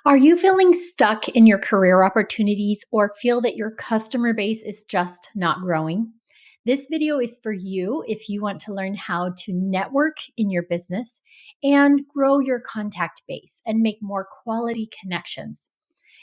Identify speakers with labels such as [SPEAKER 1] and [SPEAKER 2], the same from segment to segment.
[SPEAKER 1] Are you feeling stuck in your career opportunities or feel that your customer base is just not growing? This video is for you if you want to learn how to network in your business and grow your contact base and make more quality connections.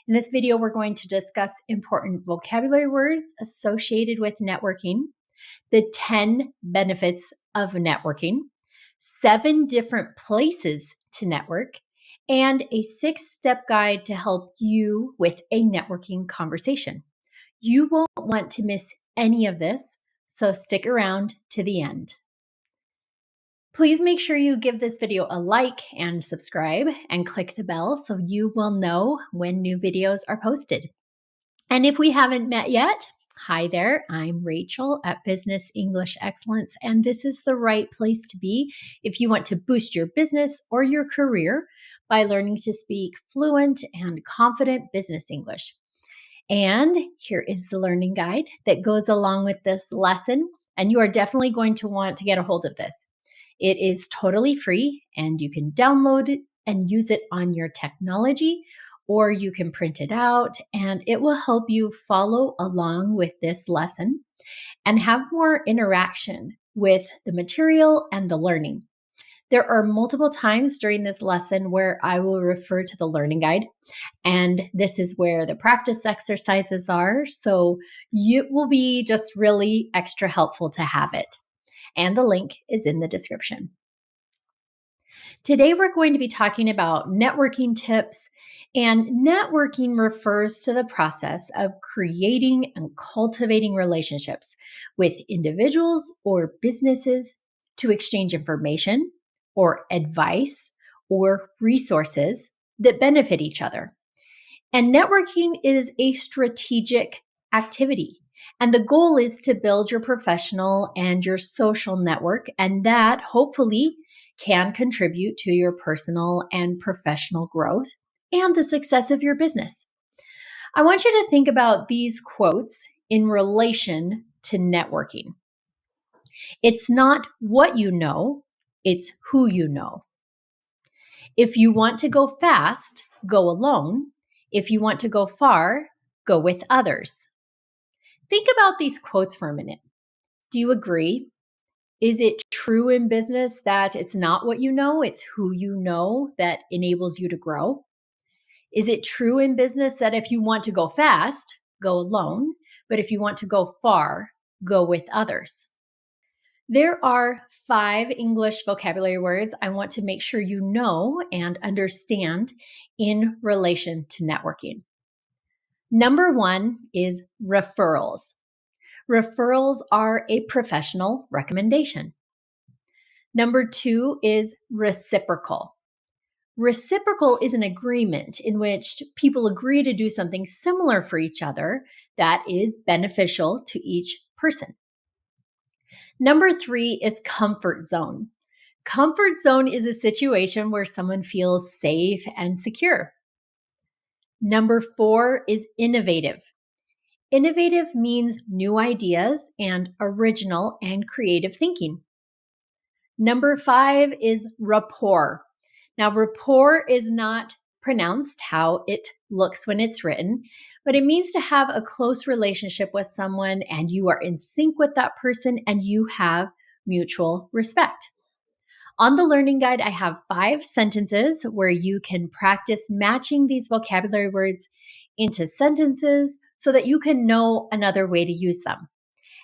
[SPEAKER 1] In this video, we're going to discuss important vocabulary words associated with networking, the 10 benefits of networking, 7 different places to network, and a 6-step guide to help you with a networking conversation. You won't want to miss any of this, so stick around to the end. Please make sure you give this video a like and subscribe and click the bell so you will know when new videos are posted. And if we haven't met yet, hi there, I'm Rachel at Business English Excellence, and this is the right place to be if you want to boost your business or your career by learning to speak fluent and confident business English. And here is the learning guide that goes along with this lesson, and you are definitely going to want to get a hold of this. It is totally free, and you can download it and use it on your technology, or you can print it out, and it will help you follow along with this lesson and have more interaction with the material and the learning. There are multiple times during this lesson where I will refer to the learning guide, and this is where the practice exercises are, so it will be just really extra helpful to have it. And the link is in the description. Today, we're going to be talking about networking tips, and networking refers to the process of creating and cultivating relationships with individuals or businesses to exchange information or advice or resources that benefit each other. And networking is a strategic activity. And the goal is to build your professional and your social network, and that hopefully can contribute to your personal and professional growth and the success of your business. I want you to think about these quotes in relation to networking. It's not what you know, it's who you know. If you want to go fast, go alone. If you want to go far, go with others. Think about these quotes for a minute. Do you agree? Is it true in business that it's not what you know, it's who you know that enables you to grow? Is it true in business that if you want to go fast, go alone, but if you want to go far, go with others? There are 5 English vocabulary words I want to make sure you know and understand in relation to networking. Number 1 is referrals. Referrals are a professional recommendation. Number 2 is reciprocal. Reciprocal is an agreement in which people agree to do something similar for each other that is beneficial to each person. Number 3 is comfort zone. Comfort zone is a situation where someone feels safe and secure. Number 4 is innovative. Innovative means new ideas and original and creative thinking. Number 5 is rapport. Now, rapport is not pronounced how it looks when it's written, but it means to have a close relationship with someone and you are in sync with that person and you have mutual respect. On the learning guide, I have 5 sentences where you can practice matching these vocabulary words into sentences so that you can know another way to use them.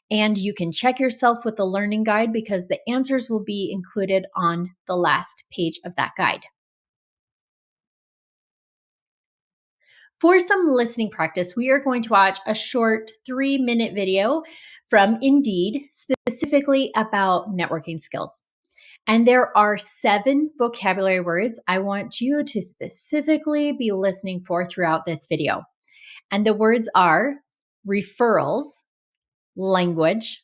[SPEAKER 1] And you can check yourself with the learning guide because the answers will be included on the last page of that guide. For some listening practice, we are going to watch a short 3-minute video from Indeed, specifically about networking skills. And there are 7 vocabulary words I want you to specifically be listening for throughout this video. And the words are referrals, language,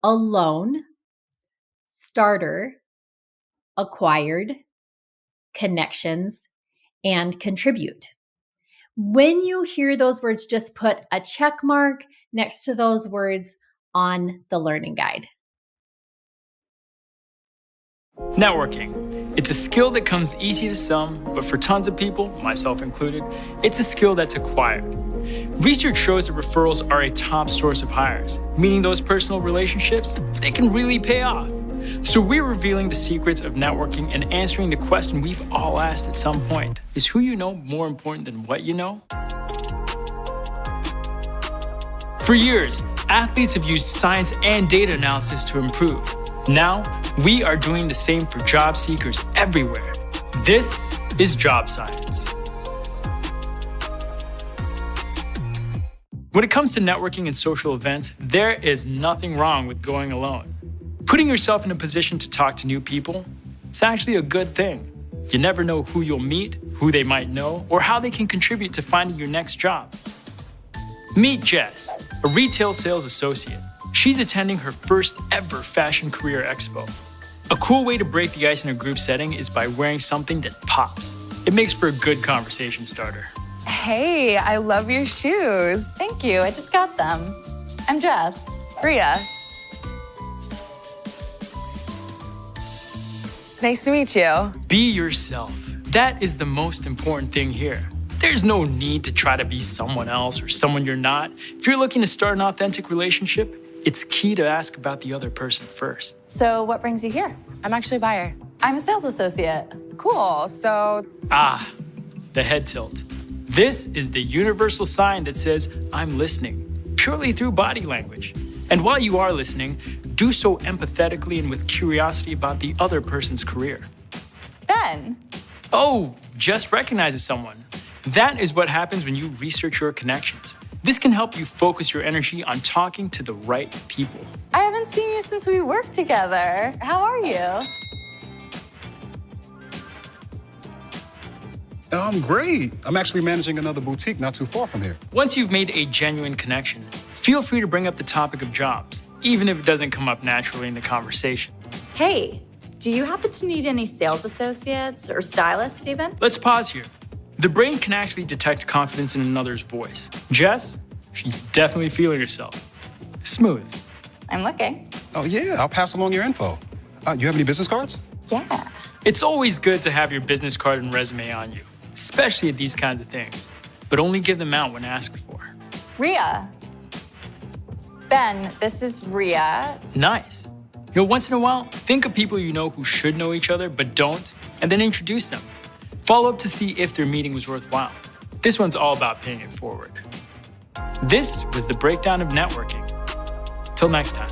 [SPEAKER 1] alone, starter, acquired, connections, and contribute. When you hear those words, just put a check mark next to those words on the learning guide.
[SPEAKER 2] Networking. It's a skill that comes easy to some, but for tons of people, myself included, it's a skill that's acquired. Research shows that referrals are a top source of hires, meaning those personal relationships, they can really pay off. So we're revealing the secrets of networking and answering the question we've all asked at some point. Is who you know more important than what you know? For years, athletes have used science and data analysis to improve. Now, we are doing the same for job seekers everywhere. This is Job Science. When it comes to networking and social events, there is nothing wrong with going alone. Putting yourself in a position to talk to new people, it's actually a good thing. You never know who you'll meet, who they might know, or how they can contribute to finding your next job. Meet Jess, a retail sales associate. She's attending her first ever Fashion Career Expo. A cool way to break the ice in a group setting is by wearing something that pops. It makes for a good conversation starter.
[SPEAKER 3] Hey, I love your shoes.
[SPEAKER 4] Thank you, I just got them. I'm Jess.
[SPEAKER 3] Rhea. Nice to meet you.
[SPEAKER 2] Be yourself. That is the most important thing here. There's no need to try to be someone else or someone you're not. If you're looking to start an authentic relationship, it's key to ask about the other person first.
[SPEAKER 4] So what brings you here?
[SPEAKER 3] I'm actually a buyer.
[SPEAKER 4] I'm a sales associate.
[SPEAKER 3] Cool, so...
[SPEAKER 2] The head tilt. This is the universal sign that says, I'm listening, purely through body language. And while you are listening, do so empathetically and with curiosity about the other person's career.
[SPEAKER 4] Ben.
[SPEAKER 2] Oh, just recognizes someone. That is what happens when you research your connections. This can help you focus your energy on talking to the right people.
[SPEAKER 4] I haven't seen you since we worked together. How are you?
[SPEAKER 5] I'm great. I'm actually managing another boutique not too far from here.
[SPEAKER 2] Once you've made a genuine connection, feel free to bring up the topic of jobs, even if it doesn't come up naturally in the conversation.
[SPEAKER 4] Hey, do you happen to need any sales associates or stylists even?
[SPEAKER 2] Let's pause here. The brain can actually detect confidence in another's voice. Jess, she's definitely feeling herself. Smooth.
[SPEAKER 4] I'm looking.
[SPEAKER 5] Oh, yeah, I'll pass along your info. You have any business cards?
[SPEAKER 4] Yeah.
[SPEAKER 2] It's always good to have your business card and resume on you, especially at these kinds of things, but only give them out when asked for.
[SPEAKER 4] Rhea. Ben, this is Rhea.
[SPEAKER 2] Nice. Once in a while, think of people you know who should know each other but don't, and then introduce them. Follow up to see if their meeting was worthwhile. This one's all about paying it forward. This was the breakdown of networking. Till next time.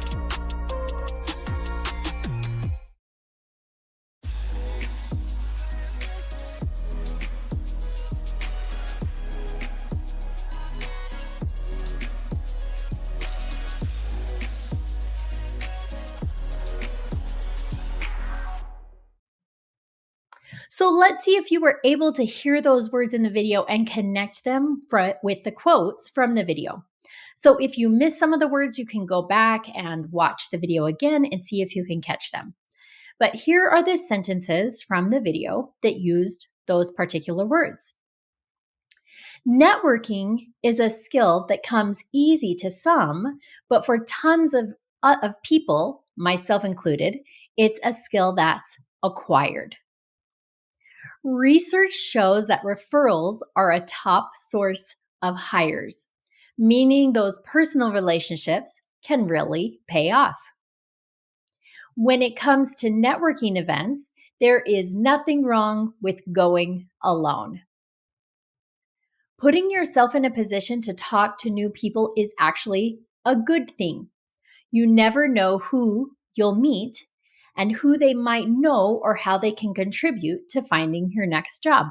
[SPEAKER 1] So let's see if you were able to hear those words in the video and connect them with the quotes from the video. So if you missed some of the words, you can go back and watch the video again and see if you can catch them. But here are the sentences from the video that used those particular words. Networking is a skill that comes easy to some, but for tons of people, myself included, it's a skill that's acquired. Research shows that referrals are a top source of hires, meaning those personal relationships can really pay off. When it comes to networking events, there is nothing wrong with going alone. Putting yourself in a position to talk to new people is actually a good thing. You never know who you'll meet and who they might know or how they can contribute to finding your next job.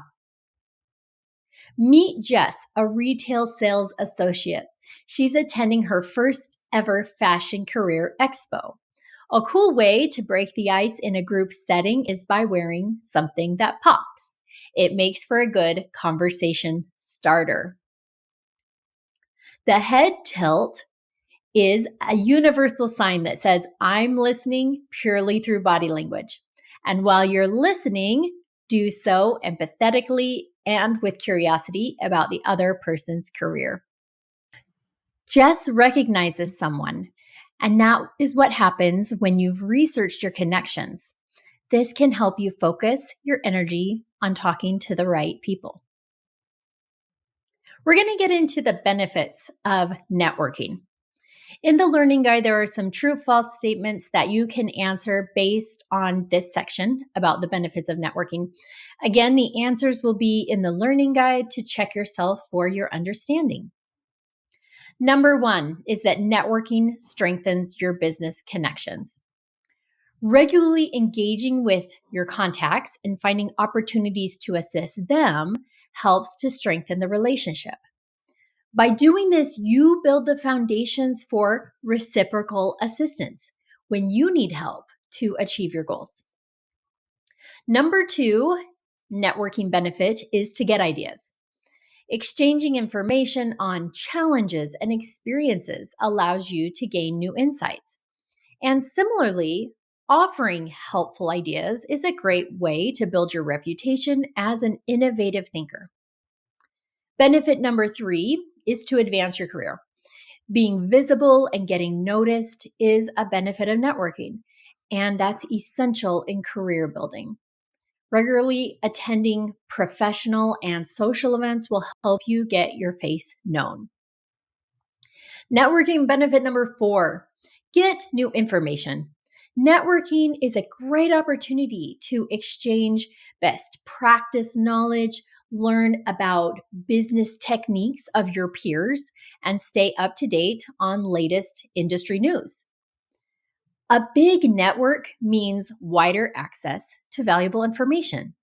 [SPEAKER 1] Meet Jess, a retail sales associate. She's attending her first ever Fashion Career Expo. A cool way to break the ice in a group setting is by wearing something that pops. It makes for a good conversation starter. The head tilt is a universal sign that says, I'm listening purely through body language. And while you're listening, do so empathetically and with curiosity about the other person's career. Jess recognizes someone, and that is what happens when you've researched your connections. This can help you focus your energy on talking to the right people. We're going to get into the benefits of networking. In the learning guide, there are some true-false statements that you can answer based on this section about the benefits of networking. Again, the answers will be in the learning guide to check yourself for your understanding. Number 1 is that networking strengthens your business connections. Regularly engaging with your contacts and finding opportunities to assist them helps to strengthen the relationship. By doing this, you build the foundations for reciprocal assistance when you need help to achieve your goals. Number 2, networking benefit is to get ideas. Exchanging information on challenges and experiences allows you to gain new insights. And similarly, offering helpful ideas is a great way to build your reputation as an innovative thinker. Benefit number 3 is to advance your career. Being visible and getting noticed is a benefit of networking, and that's essential in career building. Regularly attending professional and social events will help you get your face known. Networking benefit number 4, get new information. Networking is a great opportunity to exchange best practice knowledge, learn about business techniques of your peers, and stay up to date on latest industry news. A big network means wider access to valuable information.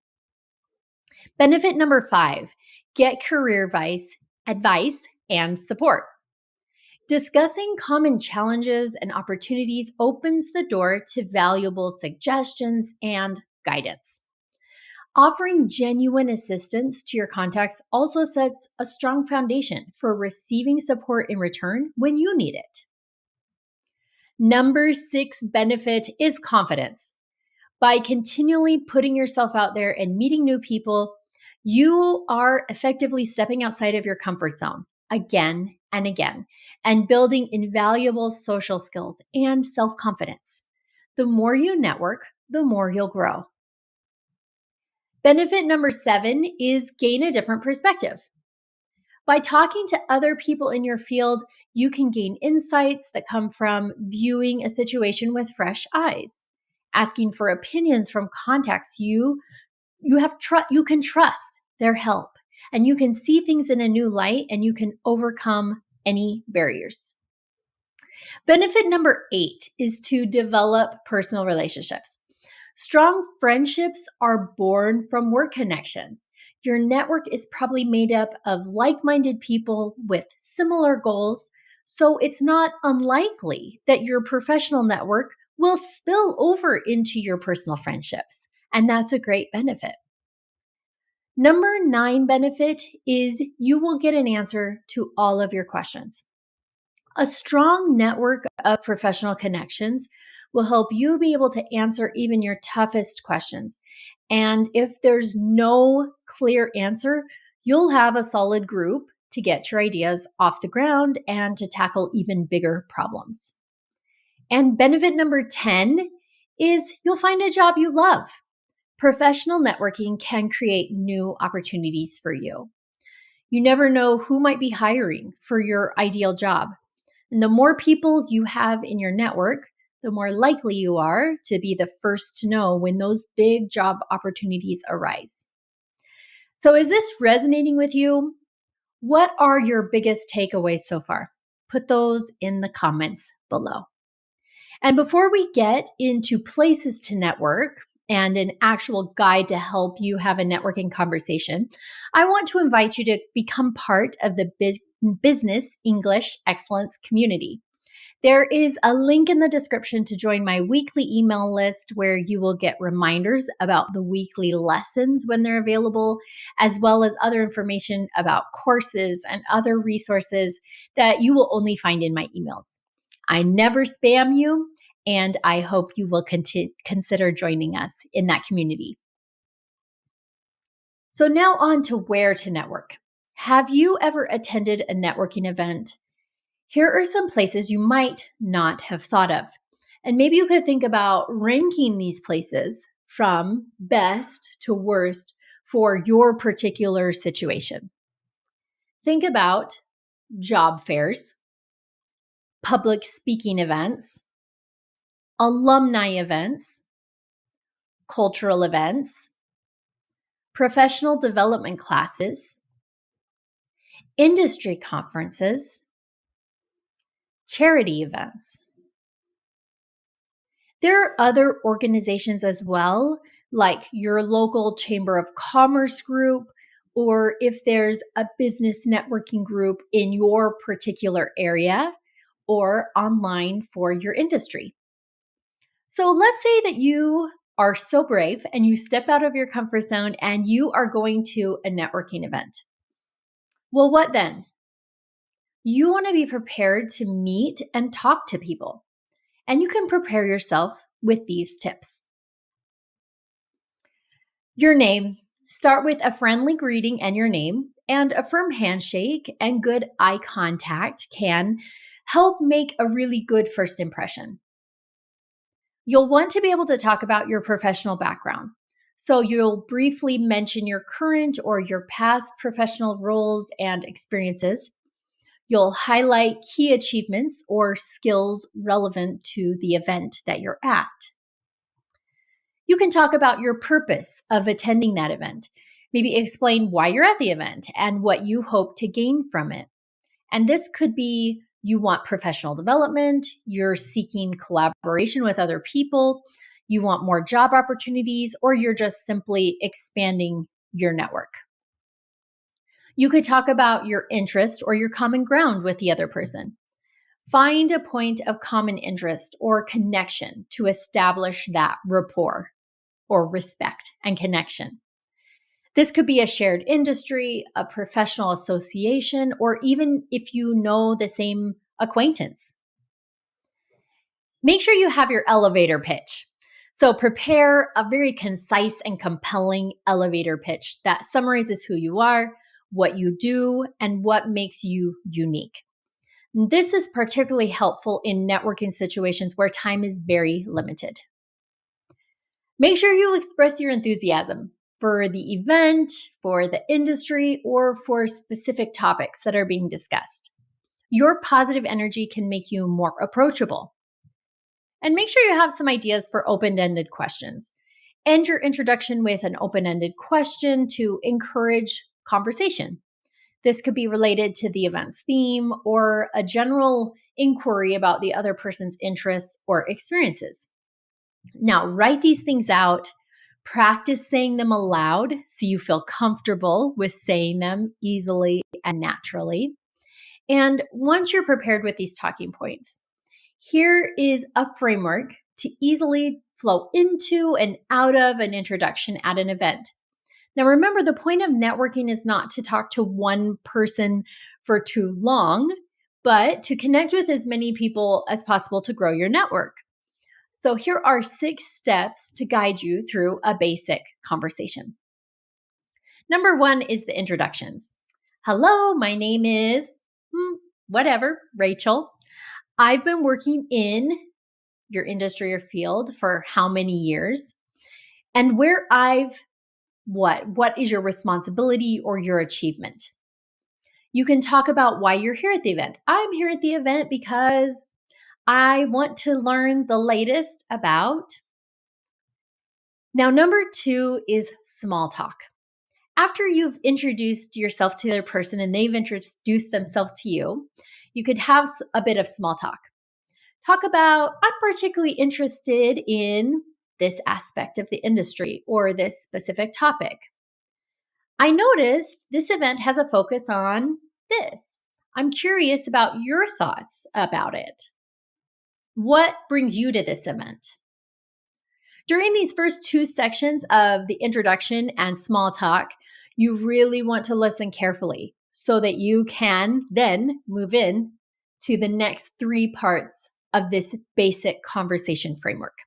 [SPEAKER 1] Benefit number 5, get career advice and support. Discussing common challenges and opportunities opens the door to valuable suggestions and guidance. Offering genuine assistance to your contacts also sets a strong foundation for receiving support in return when you need it. Number 6 benefit is confidence. By continually putting yourself out there and meeting new people, you are effectively stepping outside of your comfort zone again and again and building invaluable social skills and self-confidence. The more you network, the more you'll grow. Benefit number 7 is gain a different perspective. By talking to other people in your field, you can gain insights that come from viewing a situation with fresh eyes, asking for opinions from contacts you can trust their help, and you can see things in a new light, and you can overcome any barriers. Benefit number 8 is to develop personal relationships. Strong friendships are born from work connections. Your network is probably made up of like-minded people with similar goals, so it's not unlikely that your professional network will spill over into your personal friendships, and that's a great benefit. Number 9 benefit is you will get an answer to all of your questions. A strong network of professional connections will help you be able to answer even your toughest questions. And if there's no clear answer, you'll have a solid group to get your ideas off the ground and to tackle even bigger problems. And benefit number 10 is you'll find a job you love. Professional networking can create new opportunities for you. You never know who might be hiring for your ideal job. And the more people you have in your network, the more likely you are to be the first to know when those big job opportunities arise. So is this resonating with you? What are your biggest takeaways so far? Put those in the comments below. And before we get into places to network and an actual guide to help you have a networking conversation, I want to invite you to become part of the Business English Excellence community. There is a link in the description to join my weekly email list where you will get reminders about the weekly lessons when they're available, as well as other information about courses and other resources that you will only find in my emails. I never spam you, and I hope you will consider joining us in that community. So now on to where to network. Have you ever attended a networking event? Here are some places you might not have thought of. And maybe you could think about ranking these places from best to worst for your particular situation. Think about job fairs, public speaking events, alumni events, cultural events, professional development classes, industry conferences, charity events. There are other organizations as well, like your local Chamber of Commerce group, or if there's a business networking group in your particular area or online for your industry. So let's say that you are so brave and you step out of your comfort zone and you are going to a networking event. Well, what then? You want to be prepared to meet and talk to people, and you can prepare yourself with these tips. Your name. Start with a friendly greeting and your name, and a firm handshake and good eye contact can help make a really good first impression. You'll want to be able to talk about your professional background. So you'll briefly mention your current or your past professional roles and experiences. You'll highlight key achievements or skills relevant to the event that you're at. You can talk about your purpose of attending that event. Maybe explain why you're at the event and what you hope to gain from it. And this could be you want professional development, you're seeking collaboration with other people, you want more job opportunities, or you're just simply expanding your network. You could talk about your interest or your common ground with the other person. Find a point of common interest or connection to establish that rapport or respect and connection. This could be a shared industry, a professional association, or even if you know the same acquaintance. Make sure you have your elevator pitch. So prepare a very concise and compelling elevator pitch that summarizes who you are, what you do, and what makes you unique. This is particularly helpful in networking situations where time is very limited. Make sure you express your enthusiasm for the event, for the industry, or for specific topics that are being discussed. Your positive energy can make you more approachable. And make sure you have some ideas for open-ended questions. End your introduction with an open-ended question to encourage conversation. This could be related to the event's theme or a general inquiry about the other person's interests or experiences. Now, write these things out. Practice saying them aloud so you feel comfortable with saying them easily and naturally. And once you're prepared with these talking points, here is a framework to easily flow into and out of an introduction at an event. Now, remember, the point of networking is not to talk to one person for too long, but to connect with as many people as possible to grow your network. So here are 6 steps to guide you through a basic conversation. Number 1 is the introductions. Hello, my name is Rachel. I've been working in your industry or field for how many years? And what is your responsibility or your achievement? You can talk about why you're here at the event. I'm here at the event because I want to learn the latest about. Now, number 2 is small talk. After you've introduced yourself to the other person and they've introduced themselves to you, you could have a bit of small talk. Talk about, I'm particularly interested in this aspect of the industry or this specific topic. I noticed this event has a focus on this. I'm curious about your thoughts about it. What brings you to this event? During these first 2 sections of the introduction and small talk, you really want to listen carefully so that you can then move in to the next 3 parts of this basic conversation framework.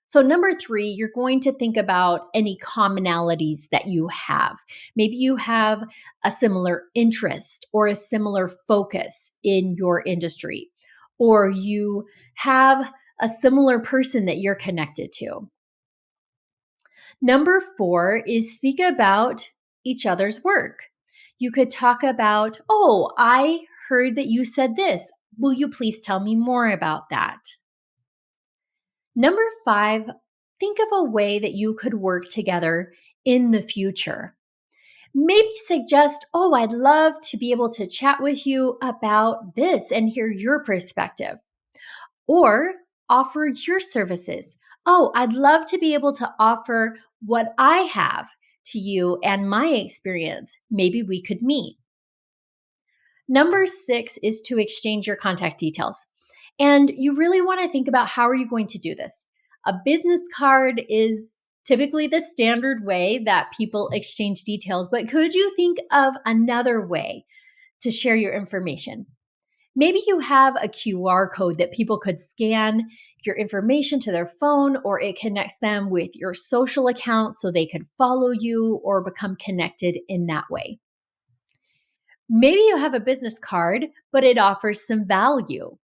[SPEAKER 1] So number 3, you're going to think about any commonalities that you have. Maybe you have a similar interest or a similar focus in your industry, or you have a similar person that you're connected to. Number 4 is speak about each other's work. You could talk about, oh, I heard that you said this. Will you please tell me more about that? Number 5, think of a way that you could work together in the future. Maybe suggest, oh, I'd love to be able to chat with you about this and hear your perspective. Or offer your services. Oh, I'd love to be able to offer what I have to you and my experience. Maybe we could meet. Number 6 is to exchange your contact details. And you really want to think about how are you going to do this? A business card is typically the standard way that people exchange details, but could you think of another way to share your information? Maybe you have a QR code that people could scan your information to their phone, or it connects them with your social account so they could follow you or become connected in that way. Maybe you have a business card, but it offers some value.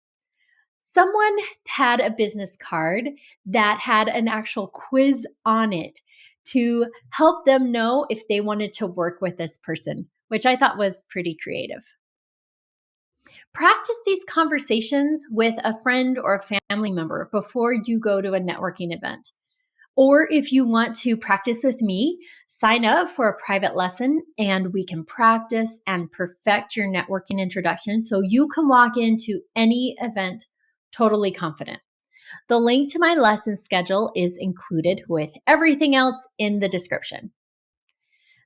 [SPEAKER 1] Someone had a business card that had an actual quiz on it to help them know if they wanted to work with this person, which I thought was pretty creative. Practice these conversations with a friend or a family member before you go to a networking event. Or if you want to practice with me, sign up for a private lesson and we can practice and perfect your networking introduction so you can walk into any event totally confident. The link to my lesson schedule is included with everything else in the description.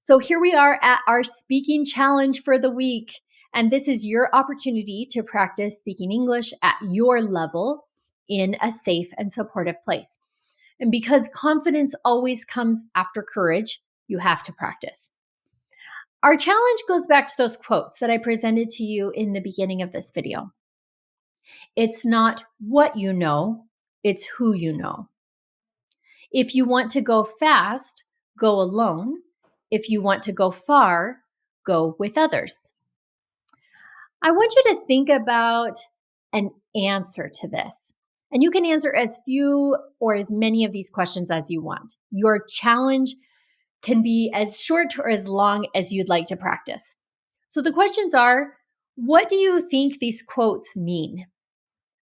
[SPEAKER 1] So here we are at our speaking challenge for the week. And this is your opportunity to practice speaking English at your level in a safe and supportive place. And because confidence always comes after courage, you have to practice. Our challenge goes back to those quotes that I presented to you in the beginning of this video. It's not what you know, it's who you know. If you want to go fast, go alone. If you want to go far, go with others. I want you to think about an answer to this. And you can answer as few or as many of these questions as you want. Your challenge can be as short or as long as you'd like to practice. So the questions are, what do you think these quotes mean?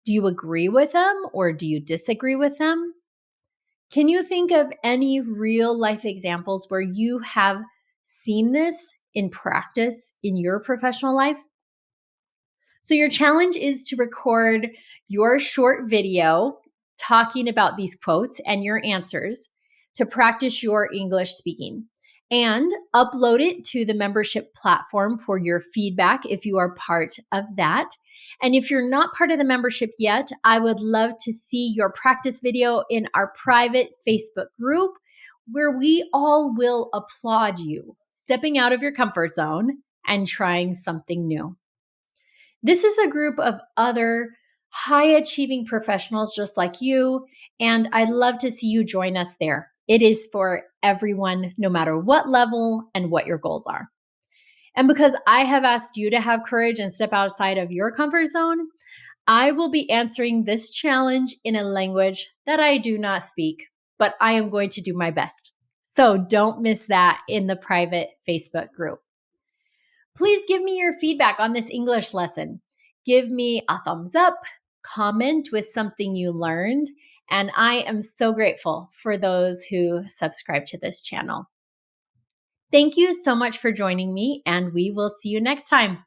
[SPEAKER 1] Do you agree with them or do you disagree with them? Can you think of any real life examples where you have seen this in practice in your professional life? So your challenge is to record your short video talking about these quotes and your answers to practice your English speaking and upload it to the membership platform for your feedback if you are part of that. And if you're not part of the membership yet, I would love to see your practice video in our private Facebook group where we all will applaud you stepping out of your comfort zone and trying something new. This is a group of other high-achieving professionals just like you, and I'd love to see you join us there. It is for everyone, no matter what level and what your goals are. And because I have asked you to have courage and step outside of your comfort zone, I will be answering this challenge in a language that I do not speak, but I am going to do my best. So don't miss that in the private Facebook group. Please give me your feedback on this English lesson. Give me a thumbs up, comment with something you learned, and I am so grateful for those who subscribe to this channel. Thank you so much for joining me, and we will see you next time.